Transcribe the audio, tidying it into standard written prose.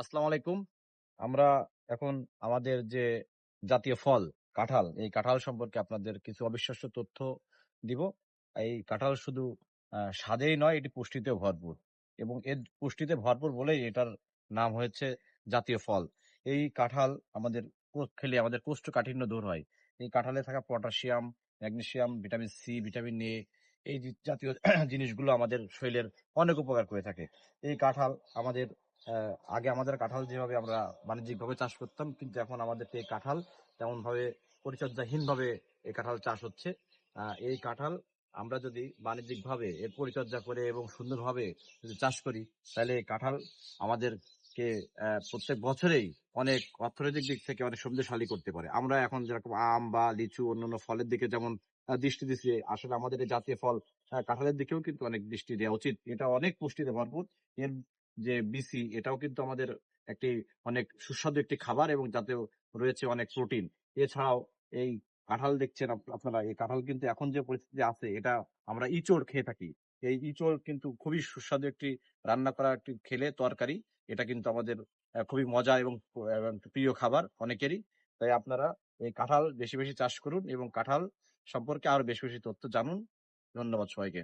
আসসালামু আলাইকুম। আমরা এখন আমাদের যে জাতীয় ফল কাঁঠাল, এই কাঁঠাল সম্পর্কে আপনাদের কিছু অবিশ্বাস্য তথ্য দিব। এই কাঁঠাল শুধু স্বাদেই নয়, এটি পুষ্টিতেও ভরপুর এবং এর পুষ্টিতে ভরপুর বলেই এটার নাম হয়েছে জাতীয় ফল। এই কাঁঠাল আমাদের খেলে আমাদের কোষ্ঠকাঠিন্য দূর হয়। এই কাঁঠালে থাকা potassium, magnesium, vitamin C, vitamin A এই জাতীয় জিনিসগুলো আমাদের শরীরের অনেক উপকার করে থাকে। এই কাঁঠাল আমাদের আগে আমাদের কাঁঠাল যেভাবে আমরা বাণিজ্যিকভাবে চাষ করতাম, কিন্তু এখন আমাদের এই কাঁঠাল তেমনভাবে পরিচর্যাহীনভাবে এই কাঁঠাল চাষ হচ্ছে। এই কাঁঠাল আমরা যদি বাণিজ্যিকভাবে এর পরিচর্যা করে এবং সুন্দরভাবে যদি চাষ করি, তাহলে এই কাঁঠাল আমাদেরকে প্রত্যেক বছরেই অনেক অর্থনৈতিক দিক থেকে অনেক সমৃদ্ধশালী করতে পারে। আমরা এখন যেরকম আম বা লিচু অন্যান্য ফলের দিকে যেমন দৃষ্টি দিচ্ছি, আসলে আমাদের এই জাতীয় ফল কাঁঠালের দিকেও কিন্তু অনেক দৃষ্টি দেওয়া উচিত। এটা অনেক পুষ্টিতে ভরপুর। এর যে বিসি এটাও কিন্তু আমাদের একটি অনেক সুস্বাদু একটি খাবার এবং যাতে রয়েছে অনেক প্রোটিন। এছাড়াও এই কাঁঠাল দেখছেন আপনারা, এই কাঁঠাল কিন্তু এখন যে পরিস্থিতি আছে, এটা আমরা ইচড় খেয়ে থাকি। এই ইচড় কিন্তু খুবই সুস্বাদু একটি রান্না করা একটি খেলে তরকারি। এটা কিন্তু আমাদের খুবই মজা এবং প্রিয় খাবার অনেকেরই। তাই আপনারা এই কাঁঠাল বেশি বেশি চাষ করুন এবং কাঁঠাল সম্পর্কে আরো বেশি বেশি তথ্য জানুন। ধন্যবাদ সবাইকে।